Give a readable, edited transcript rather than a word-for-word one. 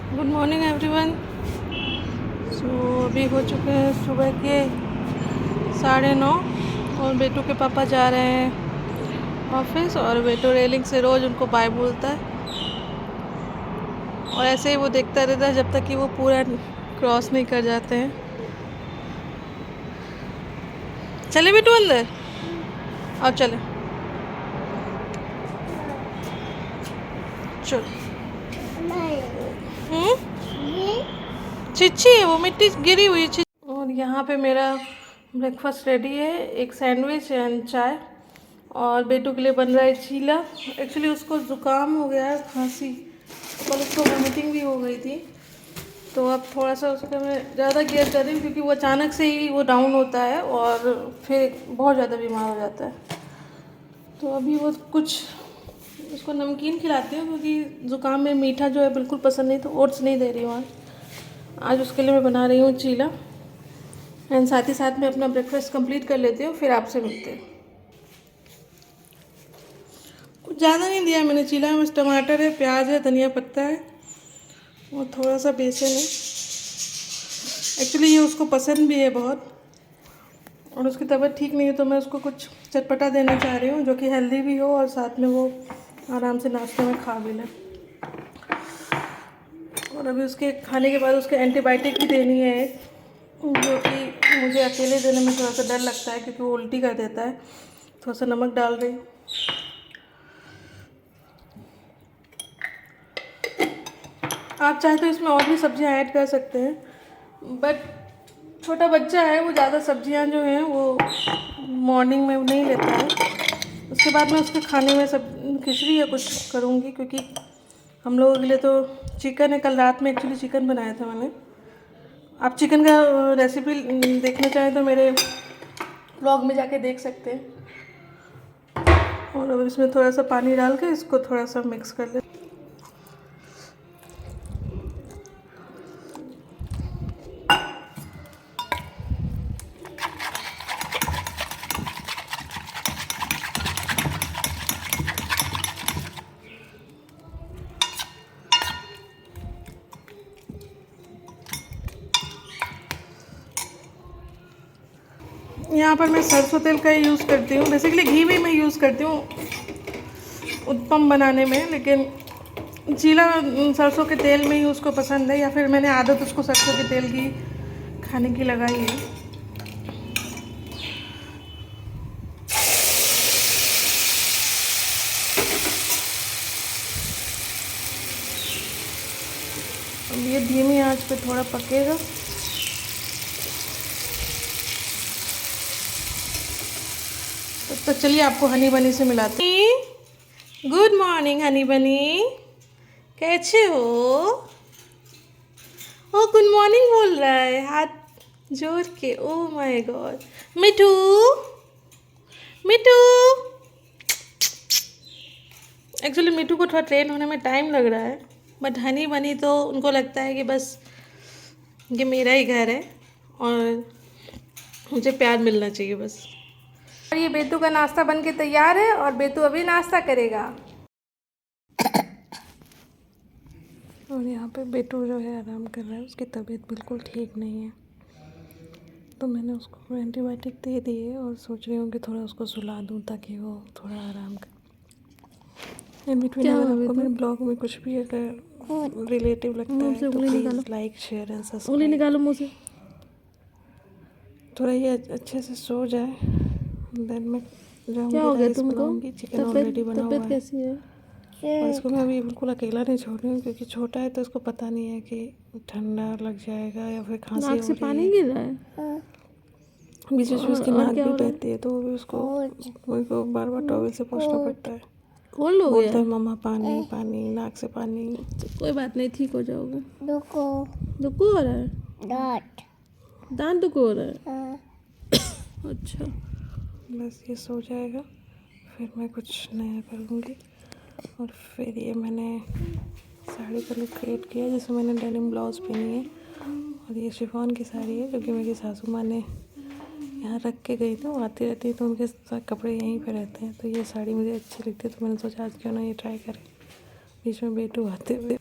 Good morning everyone. अभी हो चुके हैं सुबह के 9:30 और बेटू के पापा जा रहे हैं ऑफिस और बेटू रेलिंग से रोज़ उनको बाय बोलता है और ऐसे ही वो देखता रहता है जब तक कि वो पूरा क्रॉस नहीं कर जाते हैं। चले बेटू अंदर और चले चलो। चिच्ची है वो, मिट्टी गिरी हुई है। और यहाँ पे मेरा ब्रेकफास्ट रेडी है, एक सैंडविच एंड चाय। और बेटू के लिए बन रहा है चीला। एक्चुअली उसको ज़ुकाम हो गया है, खांसी, कल उसको वॉमिटिंग भी हो गई थी, तो अब थोड़ा सा उसका मैं ज़्यादा केयर कर रही हूँ क्योंकि वो अचानक से ही वो डाउन होता है और फिर बहुत ज़्यादा बीमार हो जाता है। तो अभी वो कुछ उसको नमकीन खिलाती हूँ क्योंकि ज़ुकाम में मीठा जो है बिल्कुल पसंद नहीं, तो ओट्स नहीं दे रही हूँ आज उसके लिए मैं बना रही हूँ चीला। एंड साथ ही साथ में अपना ब्रेकफास्ट कंप्लीट कर लेती हूँ, फिर आपसे मिलते हैं। कुछ ज़्यादा नहीं दिया मैंने चीला में, बस टमाटर है, प्याज है, धनिया पत्ता है और थोड़ा सा बेसन है। एक्चुअली ये उसको पसंद भी है बहुत और उसकी तबीयत ठीक नहीं है, तो मैं उसको कुछ चटपटा देना चाह रही हूँ जो कि हेल्दी भी हो और साथ में वो आराम से नाश्ते में खा भी लें। और अभी उसके खाने के बाद उसके एंटीबायोटिक भी देनी है, जो कि मुझे अकेले देने में थोड़ा सा डर लगता है क्योंकि वो उल्टी कर देता है। थोड़ा सा नमक डाल रही हूँ। आप चाहे तो इसमें और भी सब्जियां ऐड कर सकते हैं, बट छोटा बच्चा है, वो ज़्यादा सब्जियां जो हैं वो मॉर्निंग में नहीं लेता है। उसके बाद मैं उसके खाने में सब खिचड़ी या कुछ करूँगी क्योंकि हम लोगों के लिए तो चिकन है। कल रात में एक्चुअली चिकन बनाया था मैंने। आप चिकन का रेसिपी देखना चाहें तो मेरे ब्लॉग में जाके देख सकते हैं। और अब इसमें थोड़ा सा पानी डाल के इसको थोड़ा सा मिक्स कर ले। यहाँ पर मैं सरसों तेल का ही यूज़ करती हूँ। बेसिकली घी भी मैं यूज़ करती हूँ उत्पम बनाने में, लेकिन चीला सरसों के तेल में ही उसको पसंद है, या फिर मैंने आदत उसको सरसों के तेल की खाने की लगाई है। अब ये धीमी आंच पे थोड़ा पकेगा। तो चलिए आपको हनी बनी से मिलाते हैं। गुड मॉर्निंग हनी बनी, कैसे हो? ओ गुड मॉर्निंग बोल रहा है हाथ जोड़ के। Oh my God. Mithu Mithu, actually Mithu को थोड़ा ट्रेन होने में टाइम लग रहा है, बट हनी बनी तो उनको लगता है कि बस ये मेरा ही घर है और मुझे प्यार मिलना चाहिए बस। और ये बेतू का नाश्ता बन के तैयार है और बेतू अभी नाश्ता करेगा। और यहाँ पे बेटू जो है आराम कर रहा है, उसकी तबीयत बिल्कुल ठीक नहीं है, तो मैंने उसको एंटीबायोटिक दे दी है और सोच रही हूँ कि थोड़ा उसको सुला दूँ ताकि वो थोड़ा आराम करे। इन बिटवीन अगर आपको मेरे ब्लॉग में कुछ भी अगर रिलेटिव लगता है तो please like share and subscribe. उंगली निकालो मुँह से। थोड़ा ये अच्छे से सो जाए, देन मैं जाऊँगी राइस बनाऊँगी। चिकन ऑलरेडी बना हुआ है। कैसी है? और इसको मैं अभी बिल्कुल अकेला नहीं छोड़ रही हूँ क्योंकि छोटा है तो उसको पता नहीं है कि ठंडा लग जाएगा या फिर खांसी हो रही है। नाक से पानी गिर रहा है, बीच बीच में उसकी नाक भी बहती है, तो वो भी उसको मेरे को बार बार टॉवल से पोंछना पड़ता है। कोल्ड हो गया, बोलता है मम्मा पानी पानी, नाक से पानी। कोई बात नहीं, ठीक हो जाओगे। दुखो हो रहा है, दांत दुखो हो रहा है। अच्छा, बस ये सो जाएगा फिर मैं कुछ नया करूँगी। और फिर ये मैंने साड़ी का लुक क्रिएट किया जिसमें मैंने डेनिम ब्लाउज़ पहनी है और ये शिफॉन की साड़ी है जो कि मेरी सासू माँ ने यहाँ रख के गई थी। वो आती रहती है तो उनके सारे कपड़े यहीं पे रहते हैं, तो ये साड़ी मुझे अच्छी लगती है तो मैंने सोचा आज क्यों ना ये ट्राई करें बीच में बेटू आते हुए।